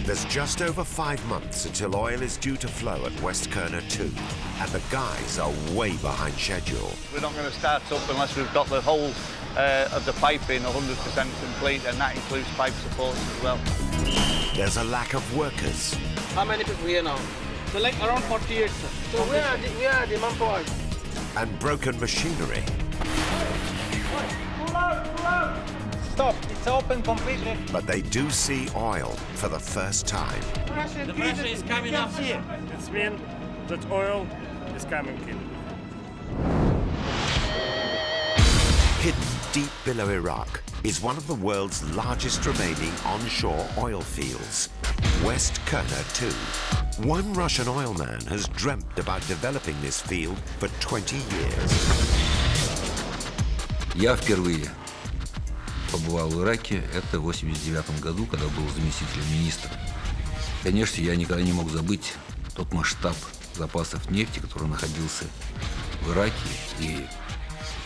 There's just over 5 months until oil is due to flow at West Kerner 2, and the guys are way behind schedule. We're not going to start up unless we've got the whole of the piping 100% complete, and that includes pipe supports as well. There's a lack of workers. How many people here now? So like around 48, sir. So where are the manpower? And broken machinery. Pull out! Stop, it's open completely. But they do see oil for the first time. The pressure is coming up here. It means that oil is coming in. Hidden deep below Iraq is one of the world's largest remaining onshore oil fields, West Kerner 2. One Russian oil man has dreamt about developing this field for 20 years. Я впервые побывал в Ираке, это в 1989 году, когда был заместителем министра. Конечно, я никогда не мог забыть тот масштаб запасов нефти, который находился в Ираке, и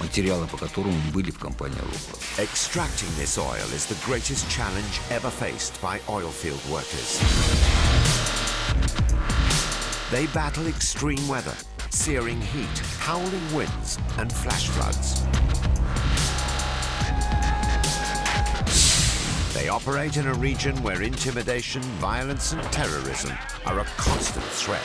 материалы, по которым мы были в компании «Лукойл». Extracting this oil is the greatest challenge ever faced by oilfield workers. They battle extreme weather, searing heat, howling winds, and flash floods. They operate in a region where intimidation, violence, and terrorism are a constant threat.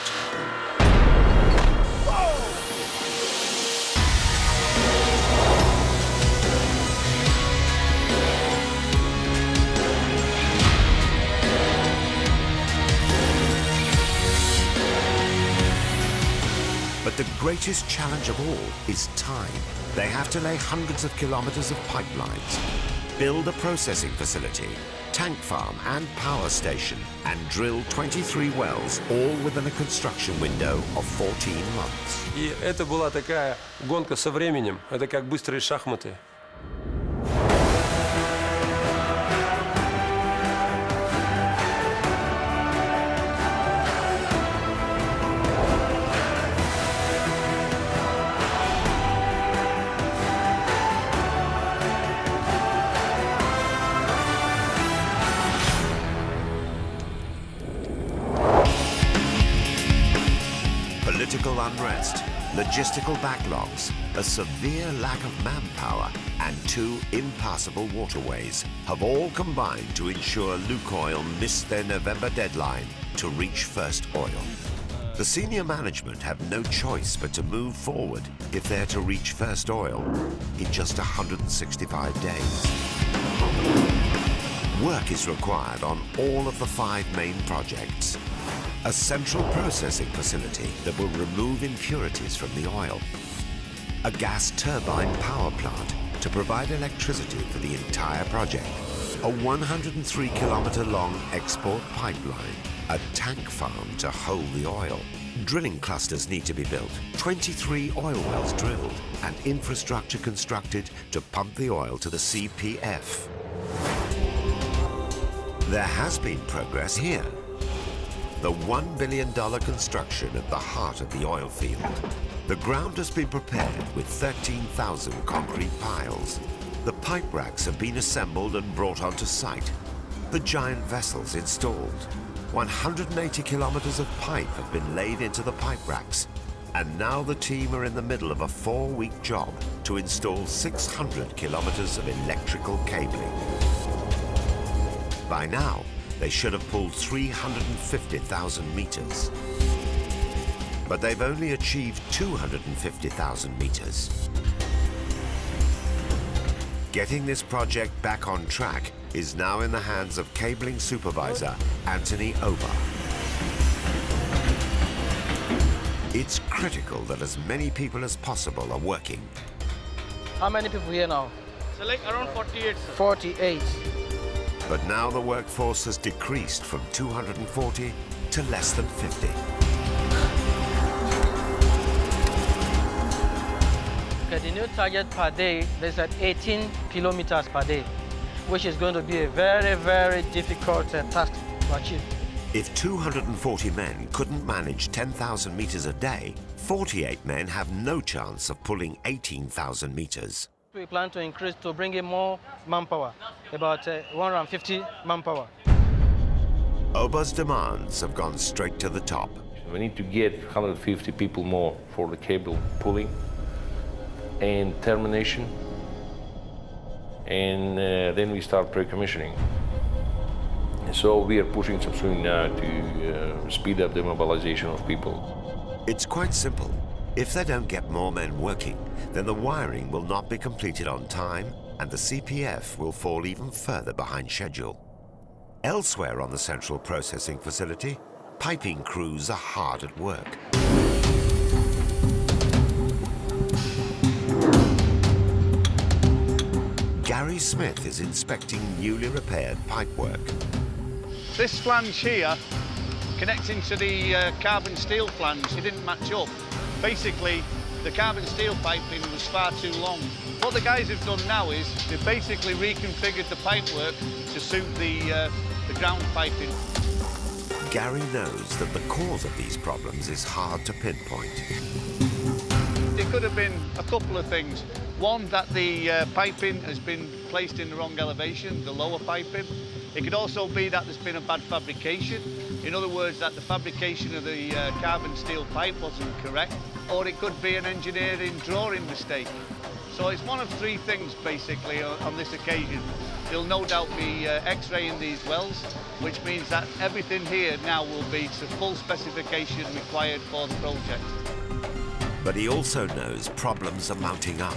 But the greatest challenge of all is time. They have to lay hundreds of kilometers of pipelines, build a processing facility, tank farm and power station, and drill 23 wells, all within a construction window of 14 months. И это была такая гонка со временем. Это как быстрые шахматы. Political unrest, logistical backlogs, a severe lack of manpower, and 2 impassable waterways have all combined to ensure Lukoil missed their November deadline to reach first oil. The senior management have no choice but to move forward if they're to reach first oil in just 165 days. Work is required on all of the 5 main projects. A central processing facility that will remove impurities from the oil. A gas turbine power plant to provide electricity for the entire project. A 103-kilometer-long export pipeline. A tank farm to hold the oil. Drilling clusters need to be built. 23 oil wells drilled and infrastructure constructed to pump the oil to the CPF. There has been progress here. The $1 billion construction at the heart of the oil field. The ground has been prepared with 13,000 concrete piles. The pipe racks have been assembled and brought onto site. The giant vessels installed. 180 kilometers of pipe have been laid into the pipe racks. And now the team are in the middle of a 4-week job to install 600 kilometers of electrical cabling. By now, they should have pulled 350,000 meters. But they've only achieved 250,000 meters. Getting this project back on track is now in the hands of cabling supervisor Anthony Oba. It's critical that as many people as possible are working. How many people here now? So like around 48, sir. 48. But now the workforce has decreased from 240 to less than 50. Okay, the new target per day is at 18 kilometers per day, which is going to be a very, very difficult task to achieve. If 240 men couldn't manage 10,000 meters a day, 48 men have no chance of pulling 18,000 meters. We plan to increase to bring in more manpower, about 150 manpower. Oba's demands have gone straight to the top. We need to get 150 people more for the cable pulling and termination, and then we start pre-commissioning. So we are pushing some swing now to speed up the mobilization of people. It's quite simple. If they don't get more men working, then the wiring will not be completed on time and the CPF will fall even further behind schedule. Elsewhere on the central processing facility, piping crews are hard at work. Gary Smith is inspecting newly repaired pipework. This flange here, connecting to the carbon steel flange, it didn't match up. Basically, the carbon steel piping was far too long. What the guys have done now is they've basically reconfigured the pipework to suit the ground piping. Gary knows that the cause of these problems is hard to pinpoint. It could have been a couple of things. One, that the piping has been placed in the wrong elevation, the lower piping. It could also be that there's been a bad fabrication. In other words, that the fabrication of the carbon steel pipe wasn't correct. Or it could be an engineering drawing mistake. So it's one of three things, basically, on this occasion. You'll no doubt be X-raying these wells, which means that everything here now will be to full specification required for the project. But he also knows problems are mounting up.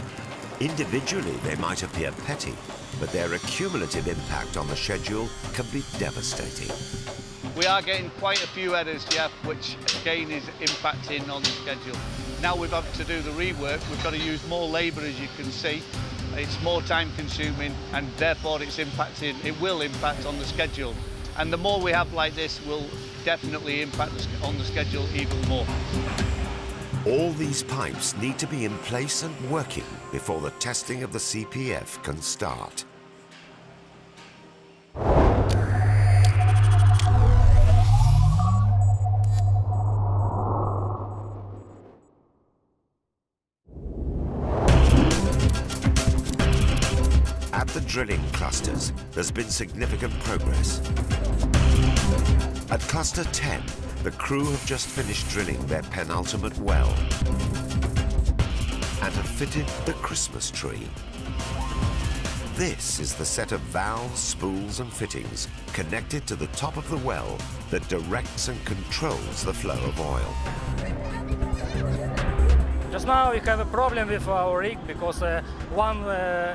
Individually, they might appear petty, but their accumulative impact on the schedule can be devastating. We are getting quite a few errors, yeah, which again is impacting on the schedule. Now we've had to do the rework, we've got to use more labour, as you can see. It's more time consuming and therefore it will impact on the schedule. And the more we have like this will definitely impact on the schedule even more. All these pipes need to be in place and working before the testing of the CPF can start. At the drilling clusters, there's been significant progress. At cluster 10, the crew have just finished drilling their penultimate well and have fitted the Christmas tree. This is the set of valves, spools and fittings connected to the top of the well that directs and controls the flow of oil. Just now we have a problem with our rig because one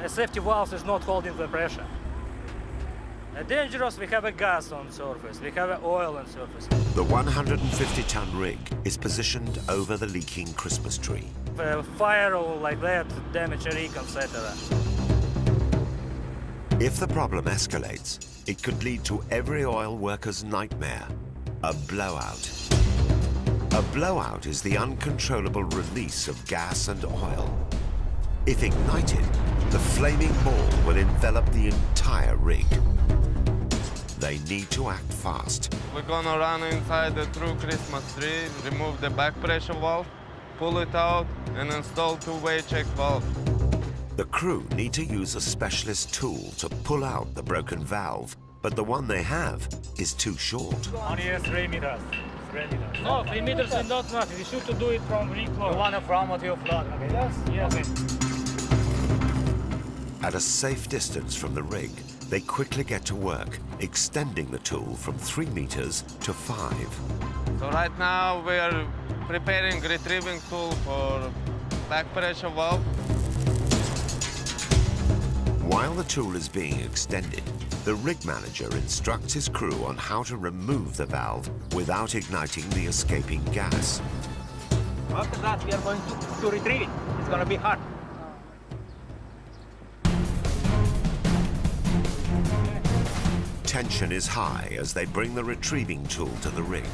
safety valve is not holding the pressure. Dangerous, we have a gas on surface, we have oil on surface. The 150-ton rig is positioned over the leaking Christmas tree. Fire or like that, damage a rig, etc. If the problem escalates, it could lead to every oil worker's nightmare, a blowout. A blowout is the uncontrollable release of gas and oil. If ignited, the flaming ball will envelop the entire rig. They need to act fast. We're gonna run inside the true Christmas tree, remove the back pressure valve, pull it out, and install two-way check valve. The crew need to use a specialist tool to pull out the broken valve, but the one they have is too short. Only 3 meters. No, 3 meters is not enough. We should do it from rig floor. The one from your floor. Okay. Yes. Okay. At a safe distance from the rig, they quickly get to work, extending the tool from 3 meters to 5. So right now we are preparing retrieving tool for back pressure valve. While the tool is being extended, the rig manager instructs his crew on how to remove the valve without igniting the escaping gas. After that, we are going to retrieve it. It's going to be hard. Tension is high as they bring the retrieving tool to the rig.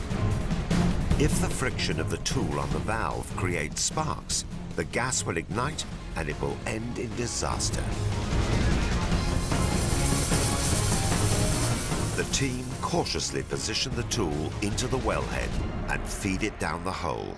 If the friction of the tool on the valve creates sparks, the gas will ignite and it will end in disaster. The team cautiously position the tool into the wellhead and feed it down the hole.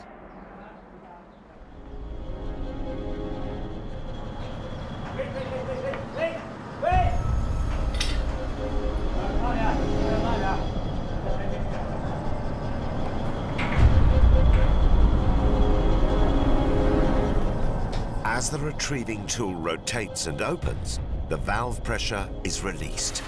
the retrieving tool rotates and opens, the valve pressure is released.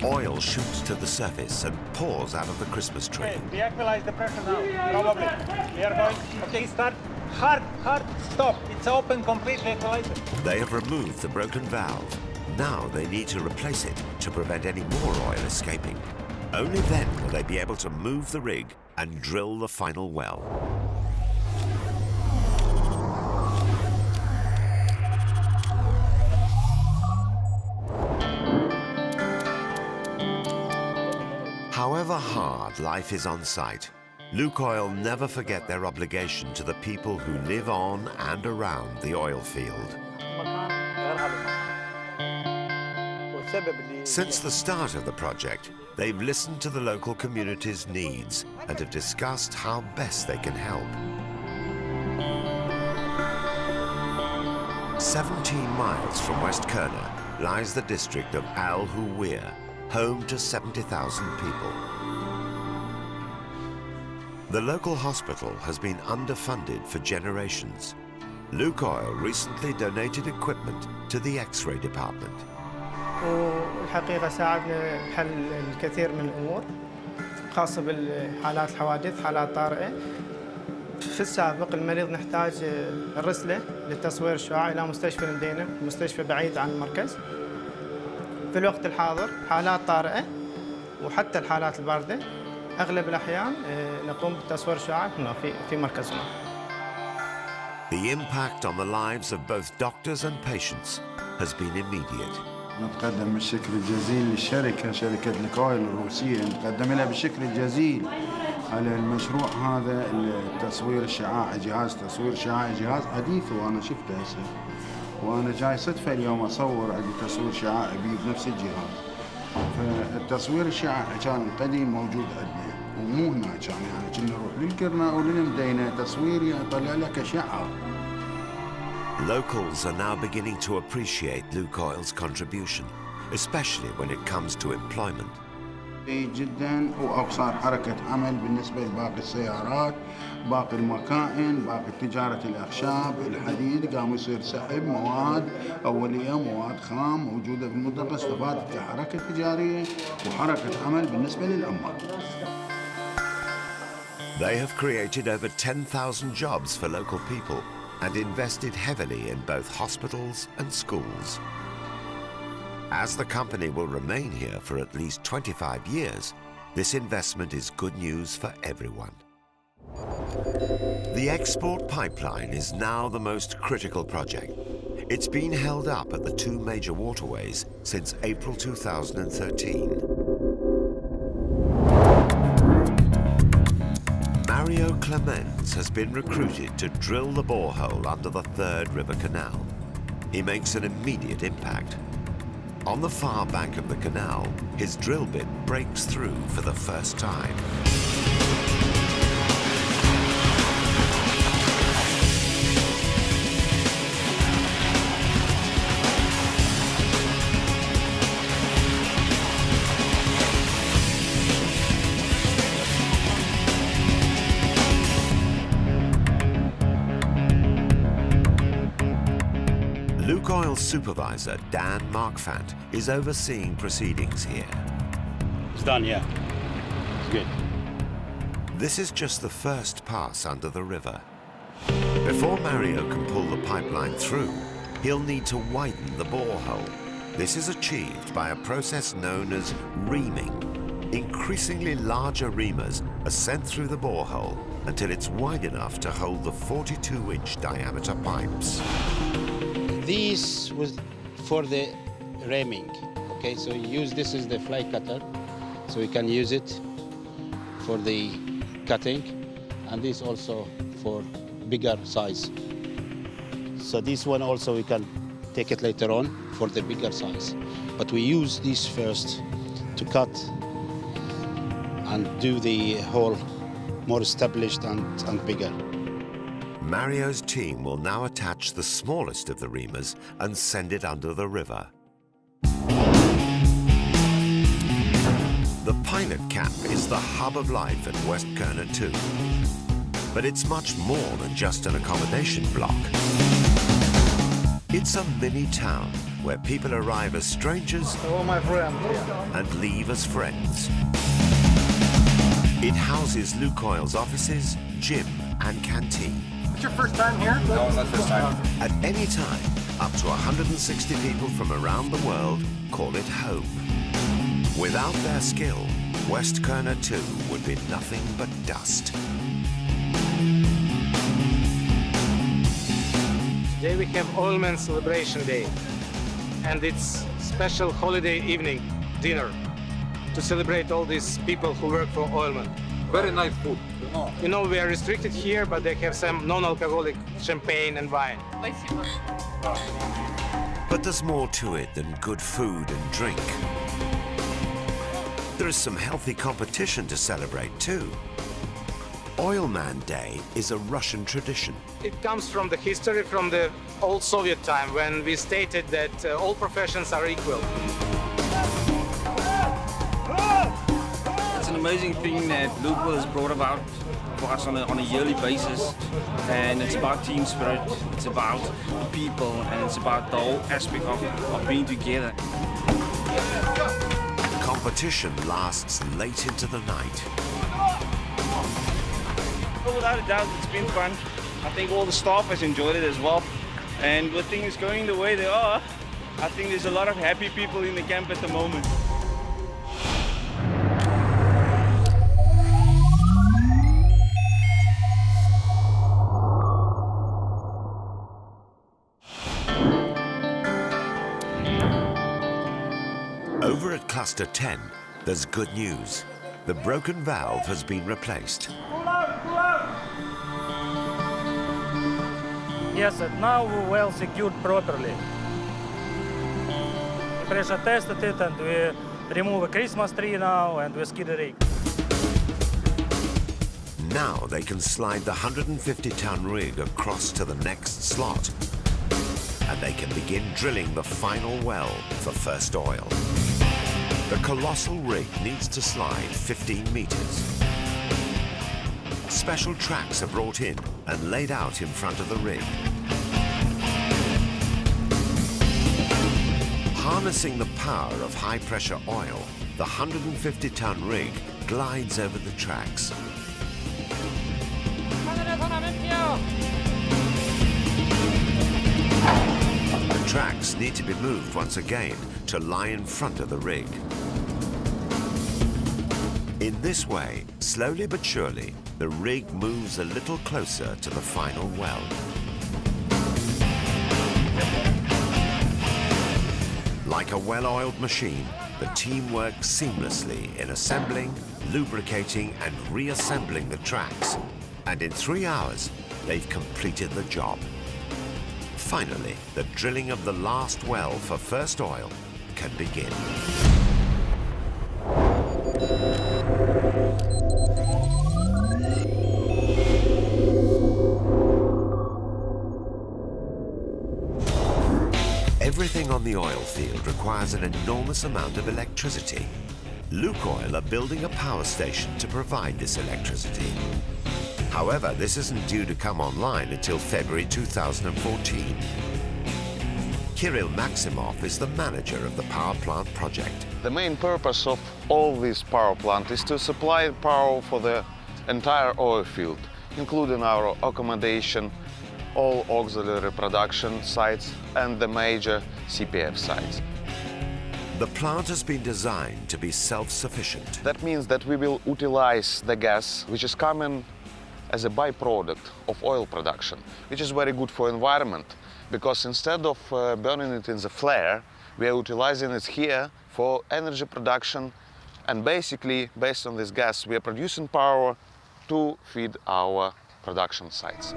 Oil shoots to the surface and pours out of the Christmas tree. Okay, we equalize the pressure now, probably. We are going, okay, start, hard, stop. It's open, completely equalized. They have removed the broken valve. Now they need to replace it to prevent any more oil escaping. Only then will they be able to move the rig and drill the final well. However hard life is on site, Lukoil never forget their obligation to the people who live on and around the oil field. Since the start of the project, they've listened to the local community's needs and have discussed how best they can help. 17 miles from West Kurna lies the district of Al Huwir, home to 70,000 people. The local hospital has been underfunded for generations. Lukoil recently donated equipment to the X-ray department. والحقيقة ساعدنا بحل الكثير من الأمور خاصة بالحالات الحوادث حالات طارئة. في السابق المريض نحتاج نرسله للتصوير الشعاعي إلى مستشفى المدينة، مستشفى بعيد عن المركز. في الوقت الحاضر حالات طارئة وحتى الحالات الباردة أغلب الأحيان نقوم بالتصوير الشعاعي هنا في مركزنا. The impact on the lives of both doctors and patients has been immediate. نتقدم بالشكر الجزيل للشركة، شركة لوكويل الروسية، نتقدم لها بالشكر الجزيل على المشروع هذا التصوير الشعاعي، جهاز تصوير شعاعي، جهاز حديث وأنا شفته هسه، وأنا جاي صدفة اليوم أصور عندي تصوير شعاعي بنفس الجهاز. فالتصوير الشعاعي كان قديم موجود عندنا ومو هنا كان يعني كنا نروح للكرنا أو للمدينة تصوير يطلع لك أشعة. Locals are now beginning to appreciate Lukoil's contribution, especially when it comes to employment. جدا وصار حركة عمل بالنسبة لباقي السيارات، باقي المكائن، باقي تجارة الأخشاب، الحديد، قام يصير سحب مواد أولية، مواد خام موجودة في المنطقة، استفادت كحركة تجارية وحركة عمل بالنسبة للعمال. They have created over 10,000 jobs for local people and invested heavily in both hospitals and schools. As the company will remain here for at least 25 years, this investment is good news for everyone. The export pipeline is now the most critical project. It's been held up at the two major waterways since April 2013. Mario Clemens has been recruited to drill the borehole under the third river canal. He makes an immediate impact. On the far bank of the canal, his drill bit breaks through for the first time. Lukoil supervisor Dan Markfant is overseeing proceedings here. It's done, yeah. It's good. This is just the first pass under the river. Before Mario can pull the pipeline through, he'll need to widen the borehole. This is achieved by a process known as reaming. Increasingly larger reamers are sent through the borehole until it's wide enough to hold the 42-inch diameter pipes. This was for the reaming. Okay, so you use this as the fly cutter, so you can use it for the cutting, and this also for bigger size. So this one also we can take it later on for the bigger size. But we use this first to cut and do the hole more established and bigger. Mario's team will now attach the smallest of the reamers and send it under the river. The pilot camp is the hub of life at West Kurna 2. But it's much more than just an accommodation block. It's a mini town where people arrive as strangers and leave as friends. It houses Lukoil's offices, gym and canteen. It's your first time here? No, it's not first time. At any time, up to 160 people from around the world call it home. Without their skill, West Kurna 2 would be nothing but dust. Today we have Oilman Celebration Day, and it's special holiday evening dinner to celebrate all these people who work for Oilman. Very nice food. You know, we are restricted here, but they have some non-alcoholic champagne and wine. But there's more to it than good food and drink. There is some healthy competition to celebrate too. Oilman Day is a Russian tradition. It comes from the history from the old Soviet time when we stated that all professions are equal. It's an amazing thing that Lukoil has brought about for us on a yearly basis, and it's about team spirit, it's about the people, and it's about the whole aspect of being together. Competition lasts late into the night. Well, without a doubt, it's been fun. I think all the staff has enjoyed it as well, and with things going the way they are, I think there's a lot of happy people in the camp at the moment. Over at Cluster 10, there's good news. The broken valve has been replaced. Yes, and now we're well secured properly. We pressure tested it and we remove a Christmas tree now and we skid the rig. Now they can slide the 150-ton rig across to the next slot. And they can begin drilling the final well for first oil. The colossal rig needs to slide 15 meters. Special tracks are brought in and laid out in front of the rig. Harnessing the power of high-pressure oil, the 150-ton rig glides over the tracks. The tracks need to be moved once again to lie in front of the rig. In this way, slowly but surely, the rig moves a little closer to the final well. Like a well-oiled machine, the team works seamlessly in assembling, lubricating and reassembling the tracks. And in 3 hours, they've completed the job. Finally, the drilling of the last well for first oil can begin. Everything on the oil field requires an enormous amount of electricity. Lukoil are building a power station to provide this electricity. However, this isn't due to come online until February 2014. Kirill Maximov is the manager of the power plant project. The main purpose of all this power plant is to supply power for the entire oil field, including our accommodation, all auxiliary production sites and the major CPF sites. The plant has been designed to be self-sufficient. That means that we will utilize the gas which is coming as a byproduct of oil production, which is very good for environment, because instead of burning it in the flare, we are utilizing it here for energy production, and basically, based on this gas, we are producing power to feed our production sites.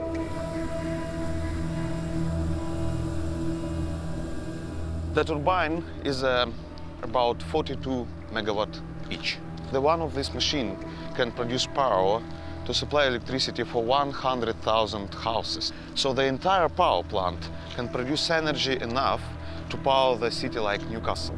The turbine is about 42 megawatt each. The one of this machine can produce power to supply electricity for 100,000 houses. So the entire power plant can produce energy enough to power the city like Newcastle.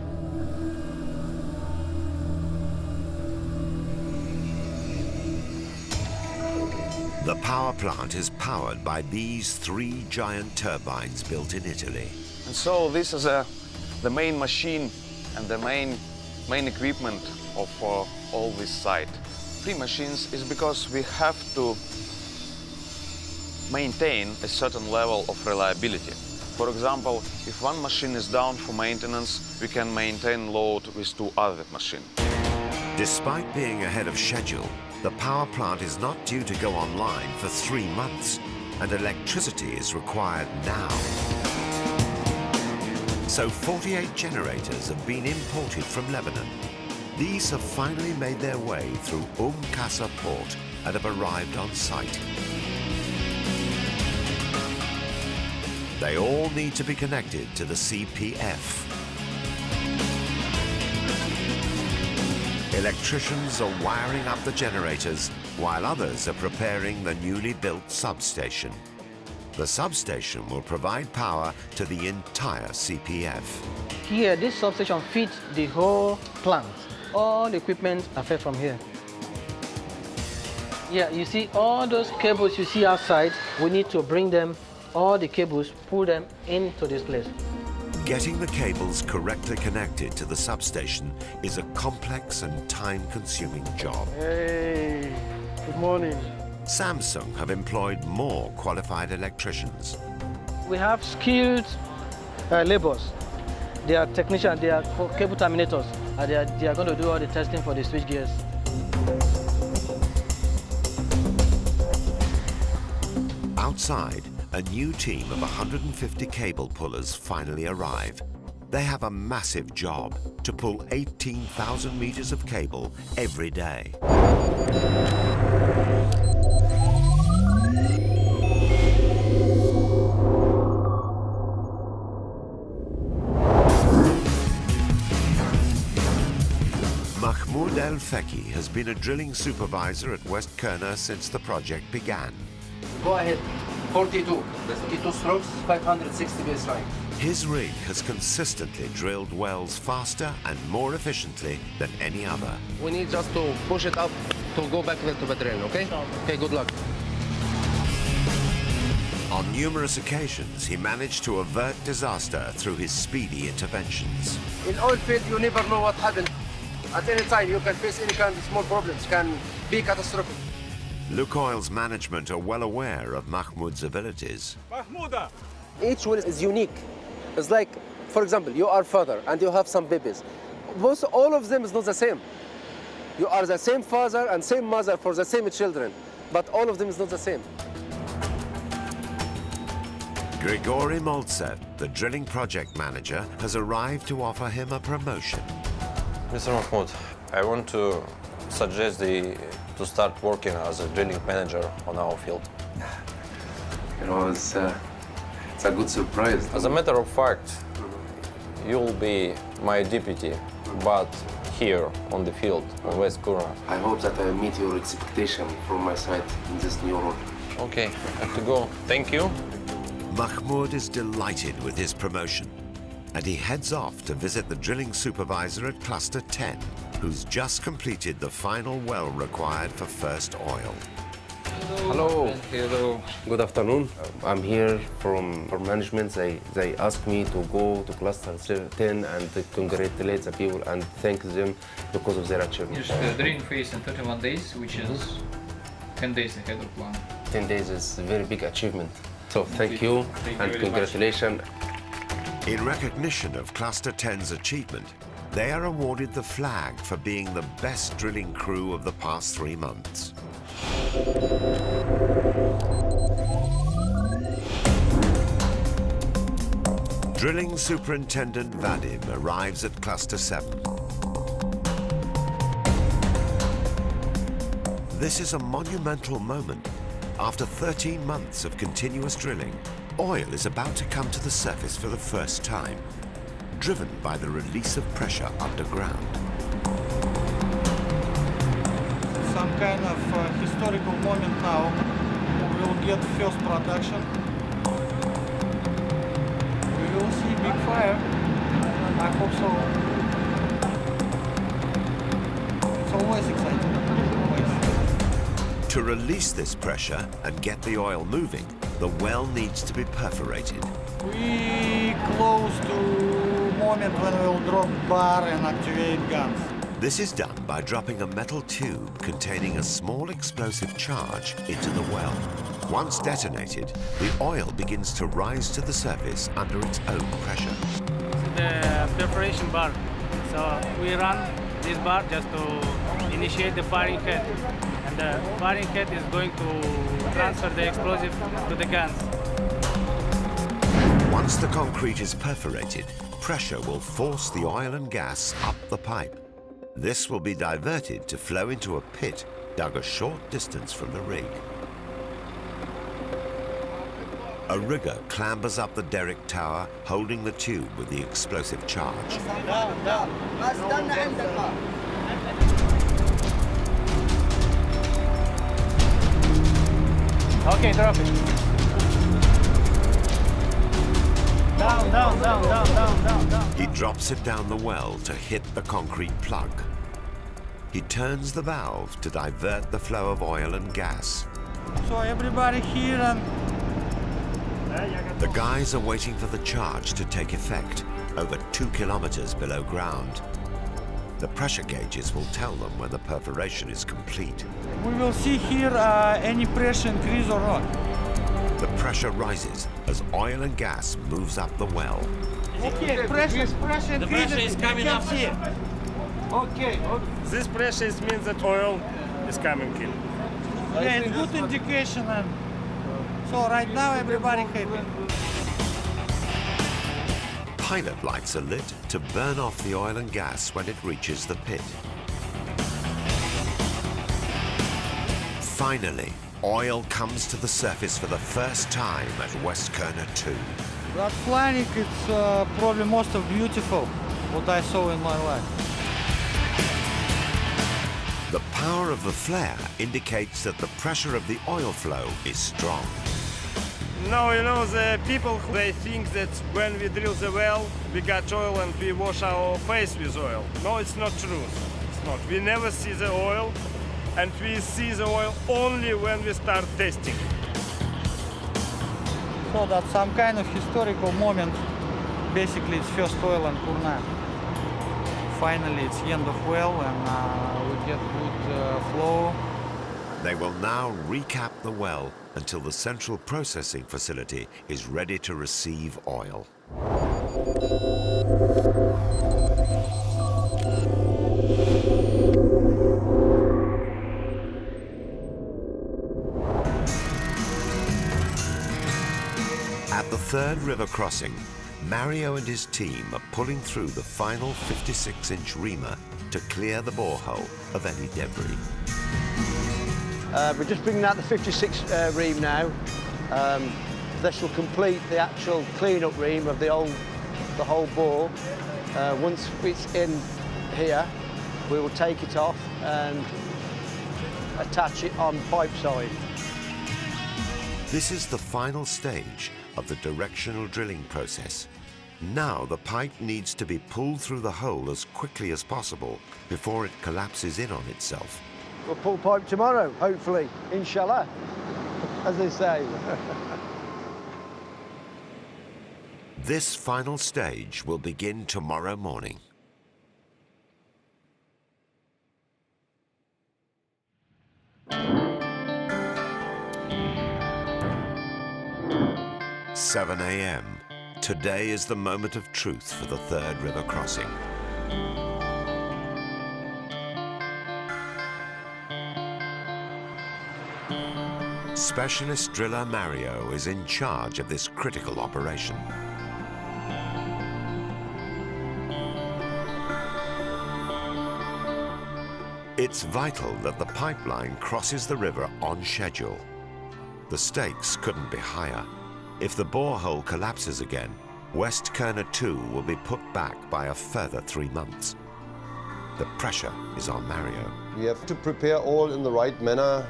The power plant is powered by these 3 giant turbines built in Italy. And so this is the main machine and the main equipment of all this site. 3 machines is because we have to maintain a certain level of reliability. For example, if one machine is down for maintenance, we can maintain load with 2 other machines. Despite being ahead of schedule, the power plant is not due to go online for 3 months, and electricity is required now. So 48 generators have been imported from Lebanon. These have finally made their way through Qasr port and have arrived on site. They all need to be connected to the CPF. Electricians are wiring up the generators while others are preparing the newly built substation. The substation will provide power to the entire CPF. Here, this substation feeds the whole plant. All the equipment are fed from here. Yeah, you see all those cables you see outside, we need to bring them, all the cables, pull them into this place. Getting the cables correctly connected to the substation is a complex and time-consuming job. Hey, good morning. Samsung have employed more qualified electricians. We have skilled laborers. They are technicians, they are cable terminators, and they are going to do all the testing for the switch gears. Outside, a new team of 150 cable pullers finally arrive. They have a massive job to pull 18,000 meters of cable every day. Mahmoud El-Feki has been a drilling supervisor at West Kurna since the project began. Go ahead. 42. That's 42 strokes, 560 baseline. His rig has consistently drilled wells faster and more efficiently than any other. We need just to push it up to go back to the drill, okay? Okay, good luck. On numerous occasions, he managed to avert disaster through his speedy interventions. In oil field, you never know what happened. At any time, you can face any kind of small problems, can be catastrophic. Lukoil's management are well aware of Mahmoud's abilities. Mahmouda! Each one is unique. It's like, for example, you are father and you have some babies. All of them is not the same. You are the same father and same mother for the same children, but all of them is not the same. Grigory Moltsev, the drilling project manager, has arrived to offer him a promotion. Mr. Mahmoud, I want to suggest to start working as a drilling manager on our field. You know, it's a good surprise. As a matter of fact, you'll be my deputy, but here on the field, on West Kurna. I hope that I meet your expectation from my side in this new role. Okay, I have to go. Thank you. Mahmoud is delighted with his promotion, and he heads off to visit the drilling supervisor at Cluster 10, who's just completed the final well required for first oil. Hello. Hello. Good afternoon. I'm here from management. They asked me to go to Cluster 10 and to congratulate the people and thank them because of their achievement. The drilling phase in 31 days, which is 10 days ahead of plan. 10 days is a very big achievement. So thank you and congratulations. In recognition of Cluster 10's achievement, they are awarded the flag for being the best drilling crew of the past 3 months. Drilling Superintendent Vadim arrives at Cluster 7. This is a monumental moment. After 13 months of continuous drilling, oil is about to come to the surface for the first time, driven by the release of pressure underground. Some kind of historical moment now. We will get first production. We will see big fire. I hope so. It's always exciting. Always. To release this pressure and get the oil moving, the well needs to be perforated. We close to moment when we'll drop bar and activate guns. This is done by dropping a metal tube containing a small explosive charge into the well. Once detonated, the oil begins to rise to the surface under its own pressure. The perforation bar. So we run this bar just to initiate the firing head. And the firing head is going to transfer the explosive to the guns. Once the concrete is perforated, pressure will force the oil and gas up the pipe. This will be diverted to flow into a pit dug a short distance from the rig. A rigger clambers up the derrick tower, holding the tube with the explosive charge. Okay, drop it. Down. He drops it down the well to hit the concrete plug. He turns the valve to divert the flow of oil and gas. So everybody here and... The guys are waiting for the charge to take effect, over 2 kilometers below ground. The pressure gauges will tell them when the perforation is complete. We will see here any pressure increase or not. The pressure rises as oil and gas moves up the well. Okay, pressure increases. The pressure is coming up. Okay. This pressure means that oil is coming in. Yeah, it's good indication. And so right now everybody happy. Pilot lights are lit to burn off the oil and gas when it reaches the pit. Finally, oil comes to the surface for the first time at Westkirner 2. That flying, it's probably most of beautiful what I saw in my life. The power of the flare indicates that the pressure of the oil flow is strong. Now, you know, the people, they think that when we drill the well, we got oil and we wash our face with oil. No, it's not true. It's not. We never see the oil, and we see the oil only when we start testing. So that's some kind of historical moment. Basically, it's first oil and Kurna. Finally, it's the end of well, and we get good flow. They will now recap the well until the central processing facility is ready to receive oil. At the third river crossing, Mario and his team are pulling through the final 56-inch reamer to clear the borehole of any debris. We're just bringing out the 56 ream now. This will complete the actual clean-up ream of the whole bore. Once it's in here, we will take it off and attach it on pipe side. This is the final stage of the directional drilling process. Now the pipe needs to be pulled through the hole as quickly as possible before it collapses in on itself. We'll pull pipe tomorrow, hopefully, inshallah, as they say. This final stage will begin tomorrow morning. – 7 a.m. Today is the moment of truth for the third river crossing. Specialist driller Mario is in charge of this critical operation. It's vital that the pipeline crosses the river on schedule. The stakes couldn't be higher. If the borehole collapses again, Westkirner 2 will be put back by a further 3 months. The pressure is on Mario. We have to prepare all in the right manner.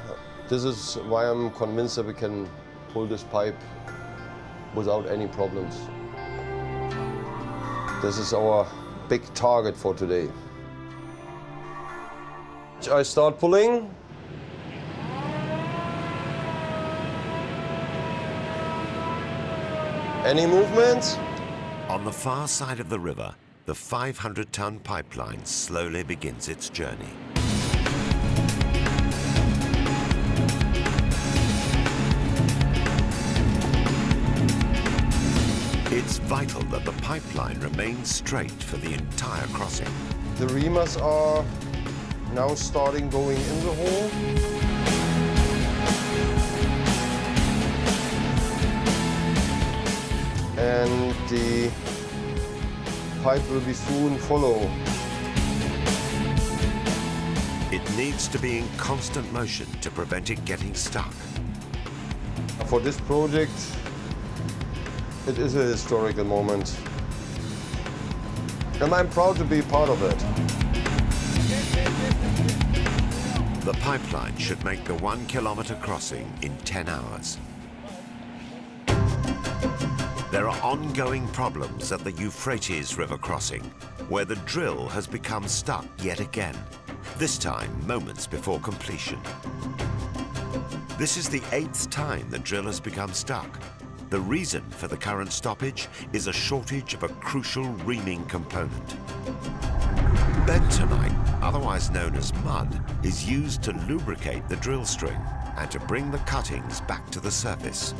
This is why I'm convinced that we can pull this pipe without any problems. This is our big target for today. I start pulling. Any movements? On the far side of the river, the 500-ton pipeline slowly begins its journey. It's vital that the pipeline remains straight for the entire crossing. The reamers are now starting going in the hole. And the pipe will be soon follow. It needs to be in constant motion to prevent it getting stuck. For this project, it is a historical moment. And I'm proud to be part of it. The pipeline should make the 1-kilometer crossing in 10 hours. There are ongoing problems at the Euphrates River crossing, where the drill has become stuck yet again, this time moments before completion. This is the 8th time the drill has become stuck. The reason for the current stoppage is a shortage of a crucial reaming component. Bentonite, otherwise known as mud, is used to lubricate the drill string and to bring the cuttings back to the surface.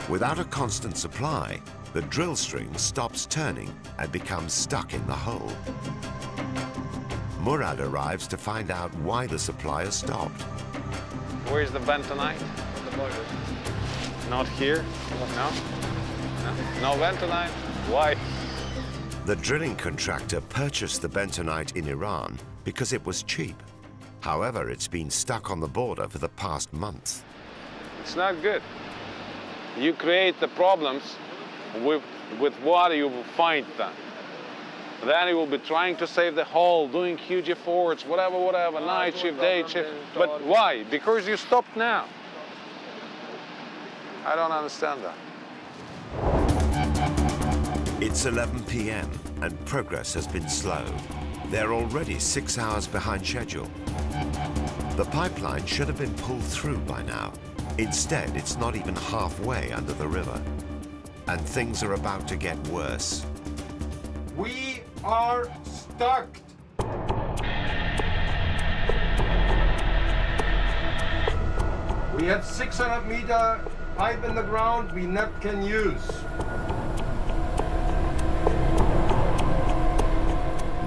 Without a constant supply, the drill string stops turning and becomes stuck in the hole. Murad arrives to find out why the supply has stopped. Where's the bentonite? Not here? No? No bentonite? Why? The drilling contractor purchased the bentonite in Iran because it was cheap. However, it's been stuck on the border for the past month. It's not good. You create the problems with what you will find then. Then you will be trying to save the hull, doing huge efforts, whatever, night shift, day shift. But why? Because you stopped now. I don't understand that. It's 11 p.m. and progress has been slow. They're already 6 hours behind schedule. The pipeline should have been pulled through by now. Instead, it's not even halfway under the river. And things are about to get worse. We are stuck. We have 600-meter pipe in the ground we not can use.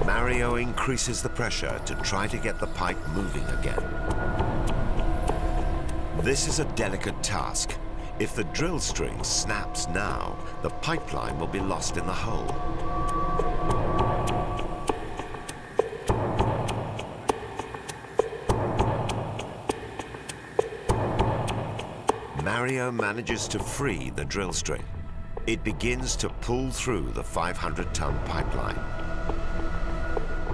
Mario increases the pressure to try to get the pipe moving again. This is a delicate task. If the drill string snaps now, the pipeline will be lost in the hole. Mario manages to free the drill string. It begins to pull through the 500-ton pipeline.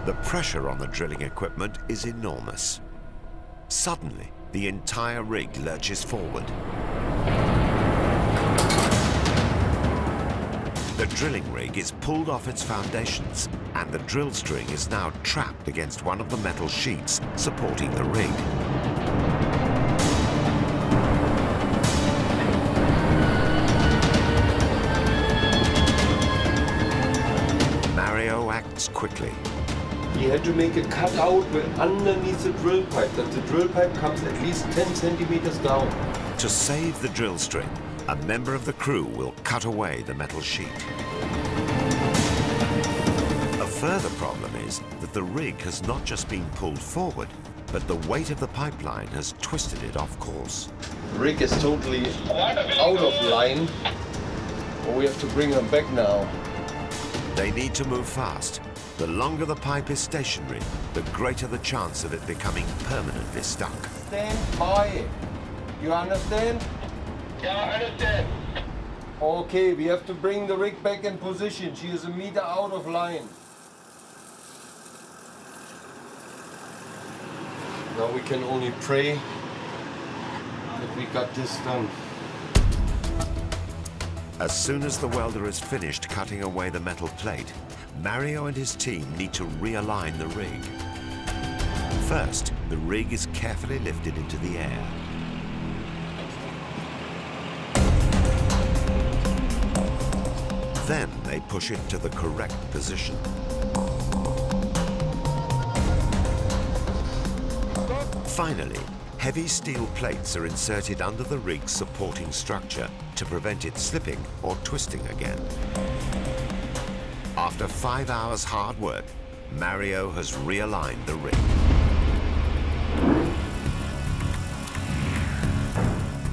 The pressure on the drilling equipment is enormous. Suddenly, the entire rig lurches forward. The drilling rig is pulled off its foundations, and the drill string is now trapped against one of the metal sheets supporting the rig. Mario acts quickly. We had to make a cutout underneath the drill pipe, that the drill pipe comes at least 10 centimeters down. To save the drill string, a member of the crew will cut away the metal sheet. A further problem is that the rig has not just been pulled forward, but the weight of the pipeline has twisted it off course. The rig is totally out of line. We have to bring her back now. They need to move fast. The longer the pipe is stationary, the greater the chance of it becoming permanently stuck. Stand by. You understand? Yeah, I understand. Okay, we have to bring the rig back in position. She is a meter out of line. Now we can only pray that we got this done. As soon as the welder is finished cutting away the metal plate, Mario and his team need to realign the rig. First, the rig is carefully lifted into the air. Then they push it to the correct position. Finally, heavy steel plates are inserted under the rig's supporting structure to prevent it slipping or twisting again. After 5 hours hard work, Mario has realigned the rig.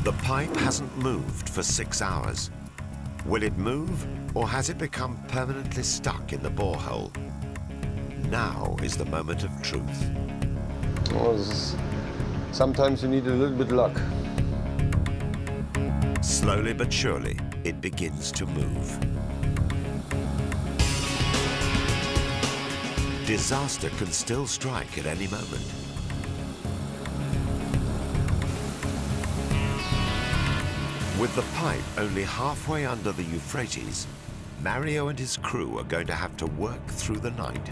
The pipe hasn't moved for 6 hours. Will it move, or has it become permanently stuck in the borehole? Now is the moment of truth. Oh, sometimes you need a little bit of luck. Slowly but surely, it begins to move. Disaster can still strike at any moment. With the pipe only halfway under the Euphrates, Mario and his crew are going to have to work through the night.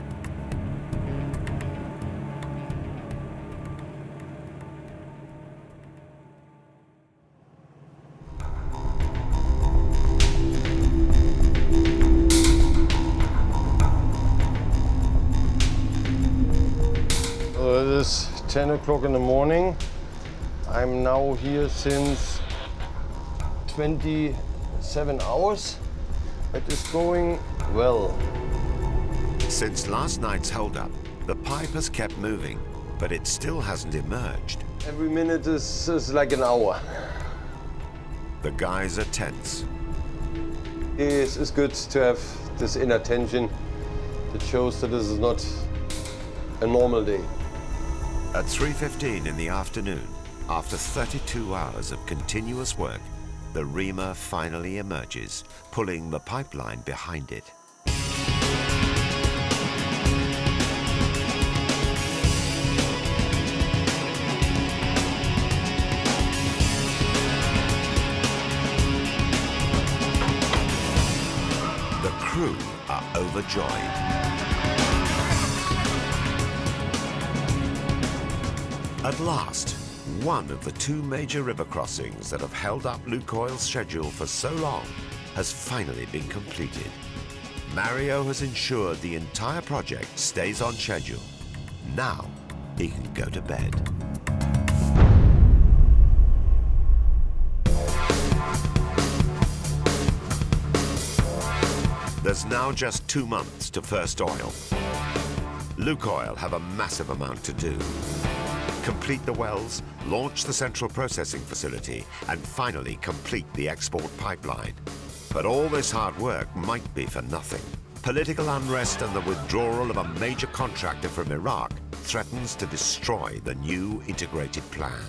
It is 10 o'clock in the morning. I'm now here since 27 hours. It is going well. Since last night's holdup, the pipe has kept moving, but it still hasn't emerged. Every minute is like an hour. The guys are tense. It's good to have this inner tension that shows that this is not a normal day. At 3:15 in the afternoon, after 32 hours of continuous work, the reamer finally emerges, pulling the pipeline behind it. The crew are overjoyed. At last, one of the two major river crossings that have held up Lukoil's schedule for so long has finally been completed. Mario has ensured the entire project stays on schedule. Now, he can go to bed. There's now just 2 months to first oil. Lukoil have a massive amount to do. Complete the wells, launch the central processing facility, and finally complete the export pipeline. But all this hard work might be for nothing. Political unrest and the withdrawal of a major contractor from Iraq threatens to destroy the new integrated plan.